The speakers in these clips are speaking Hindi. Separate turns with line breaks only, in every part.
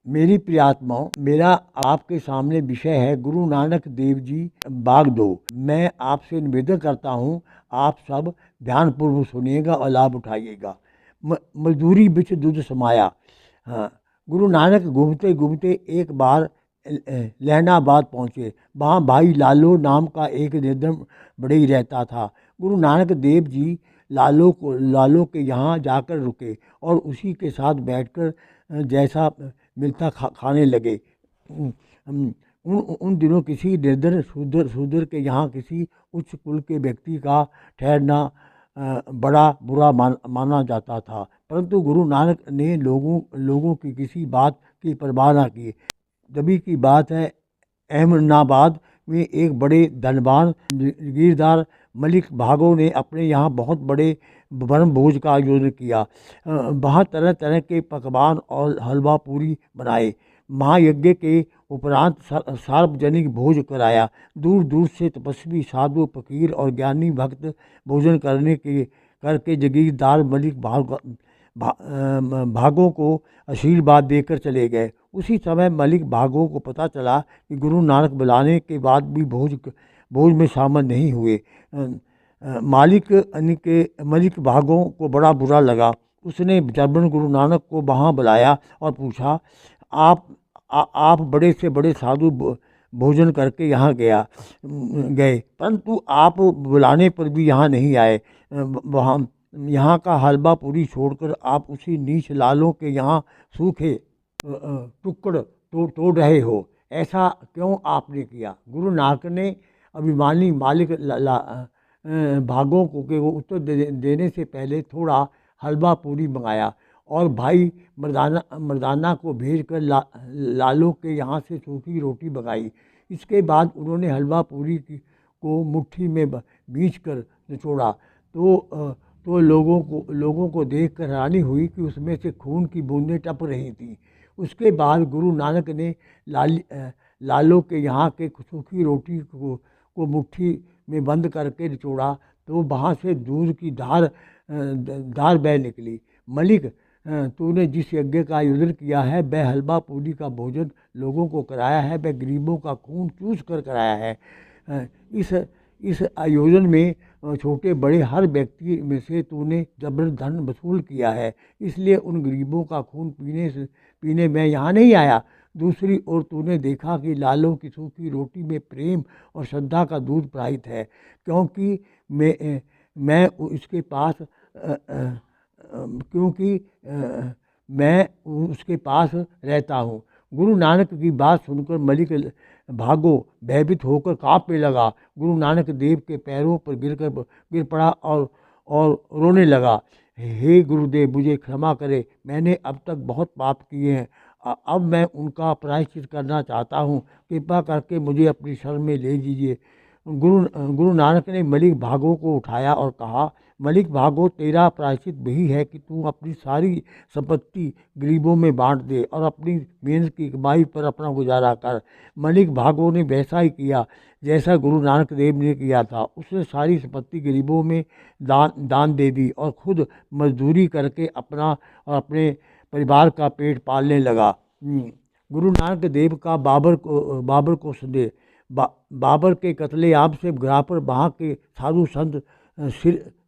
मेरी प्रियात्माओं, मेरा आपके सामने विषय है गुरु नानक देव जी भाग 2। मैं आपसे निवेदन करता हूँ, आप सब ध्यानपूर्वक सुनिएगा और लाभ उठाइएगा। मजदूरी बिच दूध समाया। हाँ, गुरु नानक घूमते घूमते एक बार लहनाबाद पहुँचे। वहाँ भाई लालो नाम का एक निर्धन बढ़ई रहता था। गुरु नानक देव जी लालो के यहाँ जाकर रुके और उसी के साथ बैठकर जैसा मिलता खाने लगे। उन दिनों किसी निर्धन शूद्र के यहाँ किसी उच्च कुल के व्यक्ति का ठहरना बड़ा बुरा माना जाता था, परंतु गुरु नानक ने लोगों की किसी बात की परवाह न की। तभी की बात है, अहमदाबाद में एक बड़े धनवान गिरदार मलिक भागो ने अपने यहाँ बहुत बड़े वनभोज भोज का आयोजन किया। वहाँ तरह तरह के पकवान और हलवा पूरी बनाए। महायज्ञ के उपरांत सार्वजनिक भोज कराया। दूर दूर से तपस्वी साधु फकीर और ज्ञानी भक्त भोजन करके जगीरदार मलिक भागों को आशीर्वाद देकर चले गए। उसी समय मलिक भागों को पता चला कि गुरु नानक बुलाने के बाद भी भोज में शामिल नहीं हुए। मलिक भागों को बड़ा बुरा लगा। उसने जबरन गुरु नानक को वहाँ बुलाया और पूछा, आप बड़े से बड़े साधु भोजन करके यहाँ गए, परंतु आप बुलाने पर भी यहाँ नहीं आए। वहाँ यहाँ का हलवा पूरी छोड़कर आप उसी नीच लालों के यहाँ सूखे टुकड़ तोड़ रहे हो, ऐसा क्यों आपने किया? गुरु नानक ने अभिमानी मालिक भागों को के वो उत्तर देने से पहले थोड़ा हलवा पूरी मंगाया और भाई मर्दाना को भेजकर लालो के यहाँ से सूखी रोटी मंगाई। इसके बाद उन्होंने हलवा पूरी को मुट्ठी में बींच कर निचोड़ा तो लोगों को देख कर हैरानी हुई कि उसमें से खून की बूंदें टप रही थीं। उसके बाद गुरु नानक ने लालो के यहाँ के सूखी रोटी को मुट्ठी में बंद करके निचोड़ा तो वहाँ से दूध की धार बह निकली। मलिक, तूने जिस यज्ञ का आयोजन किया है, वह हलवा पूरी का भोजन लोगों को कराया है, वह गरीबों का खून चूस कर कराया है। इस आयोजन में छोटे बड़े हर व्यक्ति में से तूने जबरन धन वसूल किया है, इसलिए उन गरीबों का खून पीने मैं यहाँ नहीं आया। दूसरी ओर तूने देखा कि लालों की सूखी रोटी में प्रेम और श्रद्धा का दूध प्रवाहित है, क्योंकि मैं उसके पास रहता हूँ। गुरु नानक की बात सुनकर मलिक भागो भयभीत होकर कांपने लगा। गुरु नानक देव के पैरों पर गिर पड़ा और रोने लगा। हे गुरुदेव, मुझे क्षमा करे, मैंने अब तक बहुत पाप किए हैं। अब मैं उनका प्रायश्चित करना चाहता हूँ, कृपा करके मुझे अपनी शरण में ले लीजिए। गुरु नानक ने मलिक भागो को उठाया और कहा, मलिक भागो, तेरा प्रायश्चित वही है कि तू अपनी सारी संपत्ति गरीबों में बांट दे और अपनी मेहनत की कमाई पर अपना गुजारा कर। मलिक भागो ने वैसा ही किया जैसा गुरु नानक देव ने किया था। उसने सारी संपत्ति गरीबों में दान दे दी और खुद मजदूरी करके अपना और अपने परिवार का पेट पालने लगा। गुरु नानक देव का बाबर को संदेह। बाबर के कत्लेआम से घबरा पर वहाँ के साधु संत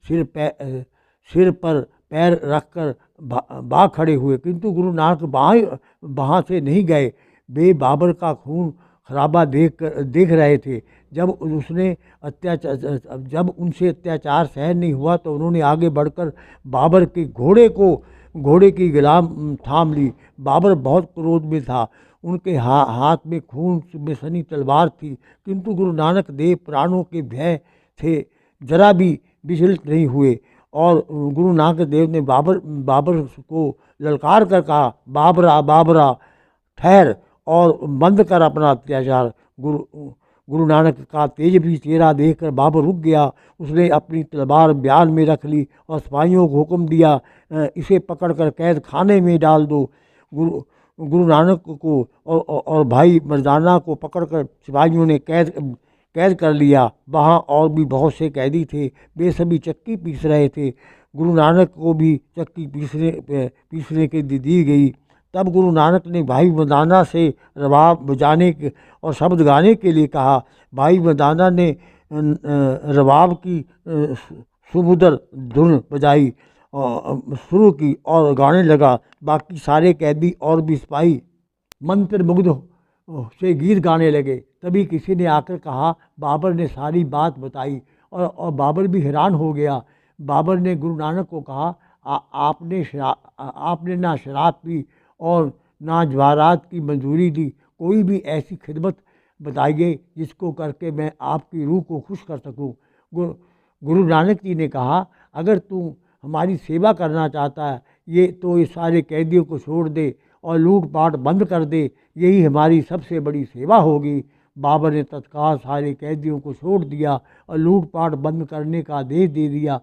सिर पर पैर रखकर भाग खड़े हुए, किंतु गुरु नानक वहाँ से नहीं गए। वे बाबर का खून खराबा देख रहे थे। जब उनसे अत्याचार सहन नहीं हुआ तो उन्होंने आगे बढ़कर बाबर के घोड़े की गुलाम थाम ली। बाबर बहुत क्रोध में था। उनके हाथ में खून में सनी तलवार थी, किंतु गुरु नानक देव प्राणों के भय थे जरा भी विचलित नहीं हुए और गुरु नानक देव ने बाबर को ललकार कर कहा, बाबरा ठहर और बंद कर अपना अत्याचार। गुरु नानक का तेज भी चेहरा देखकर बाबर रुक गया। उसने अपनी तलवार ब्यान में रख ली और सिपाहियों को हुक्म दिया, इसे पकड़कर कैद खाने में डाल दो। गुरु नानक को और भाई मर्दाना को पकड़कर सिपाहियों ने कैद कर लिया। वहाँ और भी बहुत से कैदी थे, वे सभी चक्की पीस रहे थे। गुरु नानक को भी चक्की पीसने के दी गई। तब गुरु नानक ने भाई मर्दाना से रबाब बजाने के और शब्द गाने के लिए कहा। भाई मर्दाना ने रबाब की सुमधुर धुन बजाई शुरू की और गाने लगा। बाकी सारे कैदी और भी सिपाही मंत्रमुग्ध से गीत गाने लगे। तभी किसी ने आकर कहा, बाबर ने सारी बात बताई और बाबर भी हैरान हो गया। बाबर ने गुरु नानक को कहा, आपने ना शराब पी और ना जवाहरात की मंजूरी दी, कोई भी ऐसी खिदमत बताइए जिसको करके मैं आपकी रूह को खुश कर सकूं। गुरु नानक जी ने कहा, अगर तू हमारी सेवा करना चाहता है ये सारे कैदियों को छोड़ दे और लूट पाट बंद कर दे, यही हमारी सबसे बड़ी सेवा होगी। बाबर ने तत्काल सारे कैदियों को छोड़ दिया और लूट पाट बंद करने का आदेश दे दिया।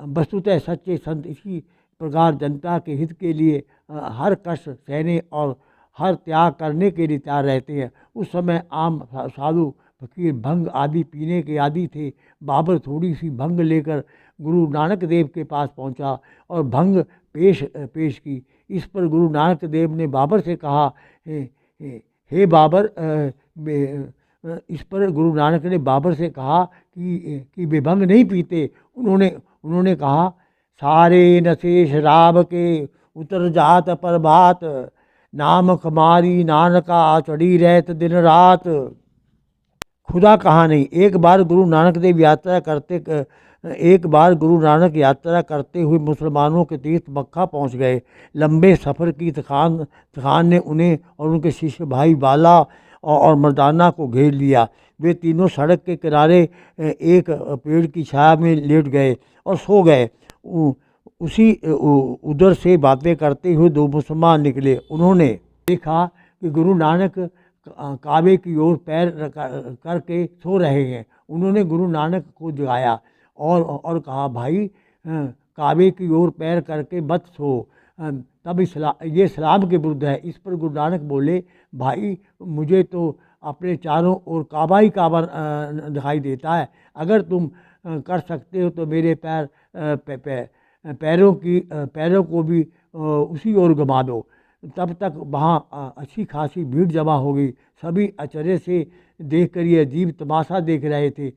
वस्तुतः सच्चे संत इसी प्रकार जनता के हित के लिए हर कष्ट सहने और हर त्याग करने के लिए तैयार रहते हैं। उस समय आम साधु फकीर भंग आदि पीने के आदि थे। बाबर थोड़ी सी भंग लेकर गुरु नानक देव के पास पहुंचा और भंग पेश की। इस पर गुरु नानक देव ने बाबर से कहा, हे बाबर, इस पर गुरु नानक ने बाबर से कहा कि वे भंग नहीं पीते। उन्होंने कहा, सारे नशे शराब के उतर जात पर बात, नाम खमारी नानका चढ़ी रहत दिन रात। खुदा कहाँ नहीं। एक बार गुरु नानक यात्रा करते हुए मुसलमानों के तीर्थ मक्का पहुँच गए। लंबे सफ़र की थकान ने उन्हें और उनके शिष्य भाई बाला और मर्दाना को घेर लिया। वे तीनों सड़क के किनारे एक पेड़ की छाया में लेट गए और सो गए। उधर से बातें करते हुए दो मुसलमान निकले। उन्होंने देखा कि गुरु नानक काबे की ओर पैर करके सो रहे हैं। उन्होंने गुरु नानक को जगाया और कहा, भाई, काबे की ओर पैर करके मत सो, तब ये इस्लाम के विरुद्ध है। इस पर गुरु नानक बोले, भाई, मुझे तो अपने चारों ओर काबा ही काबा दिखाई देता है। अगर तुम कर सकते हो तो मेरे पैरों को भी उसी ओर घुमा दो। तब तक वहाँ अच्छी खासी भीड़ जमा हो गई। सभी अचरज से देखकर ये अजीब तमाशा देख रहे थे।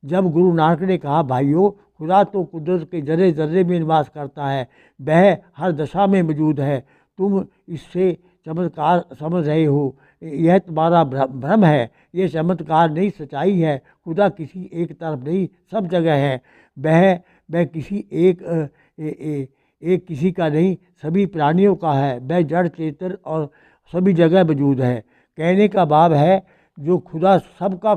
जब गुरु नानक ने कहा, भाइयों, खुदा तो कुदरत के जर्रे जर्रे में निवास करता है, वह हर दशा में मौजूद है। तुम इससे चमत्कार समझ रहे हो, यह तुम्हारा भ्रम है। यह चमत्कार नहीं, सच्चाई है। खुदा किसी एक तरफ नहीं, सब जगह है। वह किसी एक किसी का नहीं, सभी प्राणियों का है। वह जड़ चेतन और सभी जगह मौजूद है। कहने का भाव है, जो खुदा सबका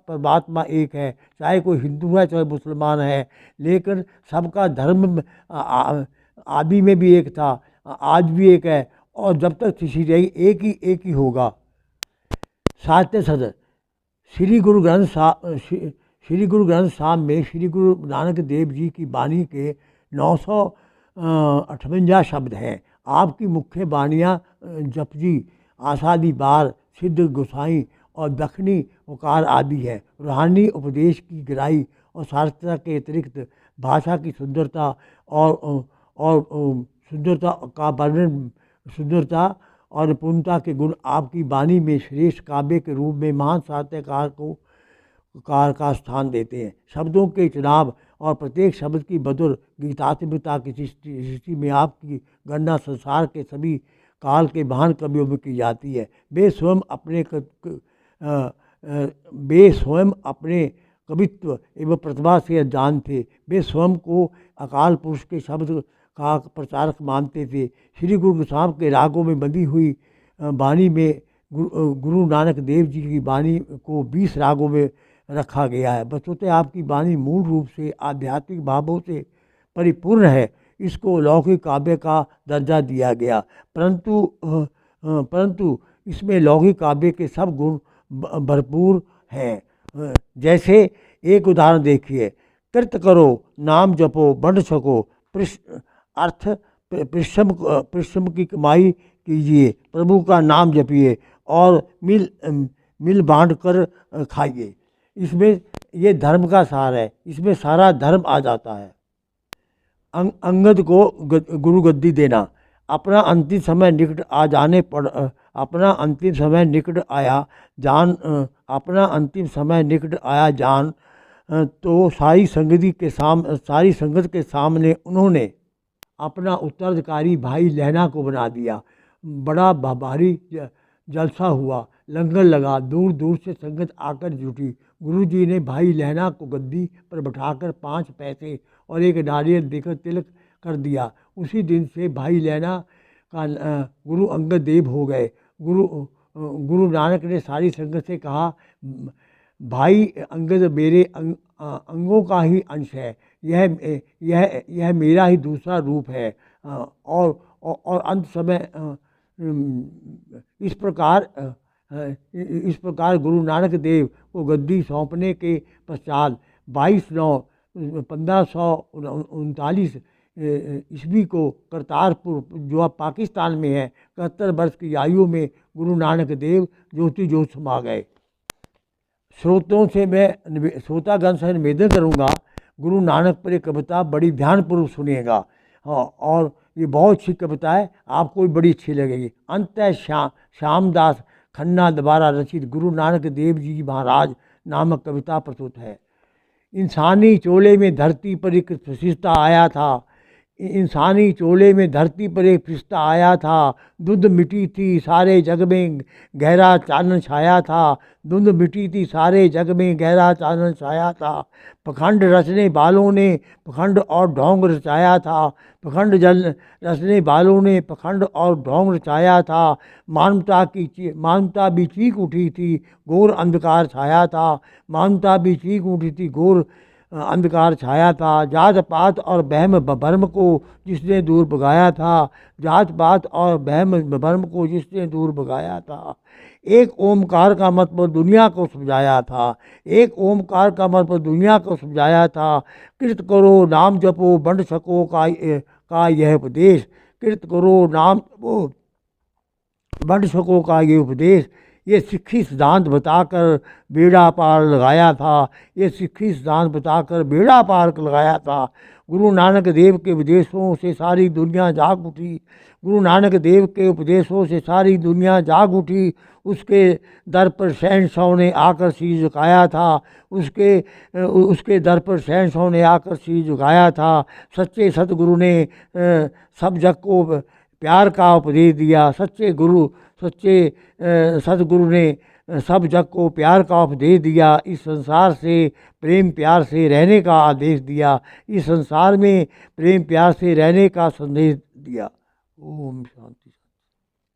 परमात्मा एक है। चाहे कोई हिंदू है, चाहे मुसलमान है, लेकिन सबका धर्म आदि में भी एक था, आज भी एक है और जब तक सृष्टि रही एक ही होगा। साहित्य सदर श्री गुरु ग्रंथ साहब में श्री गुरु नानक देव जी की वाणी के 958 शब्द हैं। आपकी मुख्य वाणियाँ जपजी, आषाढ़ी बार, सिद्ध गोसाई और दक्षिणी ओकार आदि है। रूहानी उपदेश की गहराई और सार्थकता के अतिरिक्त भाषा की सुंदरता और सुंदरता का वर्णन, सुंदरता और निपुणता के गुण आपकी वाणी में श्रेष्ठ काव्य के रूप में महान साहित्यकार का स्थान देते हैं। शब्दों के चुनाव और प्रत्येक शब्द की मधुर गीतात्मकता की सृष्टि में आपकी गणना संसार के सभी काल के महान कवियों में की जाती है। वे स्वयं अपने कवित्व एवं प्रतिभा से अनजान थे। वे स्वयं को अकाल पुरुष के शब्द का प्रचारक मानते थे। श्री गुरु गोसाई के रागों में बंधी हुई वाणी में गुरु नानक देव जी की वाणी को 20 रागों में रखा गया है। वस्तुतः आपकी वाणी मूल रूप से आध्यात्मिक भावों से परिपूर्ण है। इसको लौकिक काव्य का दर्जा दिया गया, परंतु इसमें लौकिक काव्य के सब गुण भरपूर हैं। जैसे एक उदाहरण देखिए, कृत करो, नाम जपो, बंट छको, परिश्रम की कमाई कीजिए, प्रभु का नाम जपिए और मिल बांट कर खाइए। इसमें ये धर्म का सार है। इसमें सारा धर्म आ जाता है। अंगद को गुरु गद्दी देना। अपना अंतिम समय निकट आ जाने पर अपना अंतिम समय निकट आया जान अपना अंतिम समय निकट आया जान तो सारी संगत के सामने उन्होंने अपना उत्तराधिकारी भाई लहना को बना दिया। बड़ा भारी जलसा हुआ, लंगर लगा, दूर दूर से संगत आकर जुटी। गुरु जी ने भाई लहना को गद्दी पर बैठाकर 5 पैसे और एक नारियल देकर तिलक कर दिया। उसी दिन से भाई लहना का गुरु अंगद देव हो गए। गुरु नानक ने सारी संगत से कहा, भाई अंगद मेरे अंगों का ही अंश है, यह मेरा ही दूसरा रूप है। और अंत समय इस प्रकार गुरु नानक देव को गद्दी सौंपने के पश्चात 22/9/1539 ईस्वी को करतारपुर, जो अब पाकिस्तान में है, 71 वर्ष की आयु में गुरु नानक देव ज्योति ज्योत समा गए। श्रोतागण से निवेदन करूँगा, गुरु नानक पर एक कविता बड़ी ध्यानपूर्वक सुनिएगा। हाँ, और ये बहुत अच्छी कविता है, आपको भी बड़ी अच्छी लगेगी। अंतः श्यामदास खन्ना द्वारा रचित गुरु नानक देव जी महाराज नामक कविता प्रस्तुत है। इंसानी चोले में धरती पर एक फरिश्ता आया था। इंसानी चोले में धरती पर एक फरिश्ता आया था। धुंध मिटी थी, सारे जग में गहरा चानन छाया था। धुंध मिटी थी, सारे जग में गहरा चानन छाया था। पखंड रचने वालों ने पखंड और ढोंग रचाया था। पखंड रचने वालों ने पखंड और ढोंग रचाया था। मानवता भी चीख उठी थी, घोर अंधकार छाया था। मानवता भी चीख उठी थी, घोर अंधकार छाया था। जात पात और वहम भर्म को जिसने दूर भगाया था। जात पात और वहम भर्म को जिसने दूर भगाया था। एक ओमकार का मतलब दुनिया को समझाया था। एक ओमकार का मतलब दुनिया को समझाया था। कृत करो नाम जपो बंट सको का यह उपदेश। कृत करो नाम जपो बंट सको का ये उपदेश। ये सिक्खी सिद्धांत बताकर बेड़ा पार लगाया था। ये सिक्खी सिद्धांत बताकर बेड़ा पार लगाया था। गुरु नानक देव के उपदेशों से सारी दुनिया जाग उठी। गुरु नानक देव के उपदेशों से सारी दुनिया जाग उठी। उसके दर पर शहंशाह ने आकर शीश झुकाया था। उसके दर पर शहंशाह ने आकर शीश झुकाया था। सच्चे सतगुरु ने सब जग को प्यार का उपदेश दिया। सच्चे सतगुरु ने सब जग को प्यार का उपदेश दिया। इस संसार से प्रेम प्यार से रहने का आदेश दिया। इस संसार में प्रेम प्यार से रहने का संदेश दिया। ओम शांति।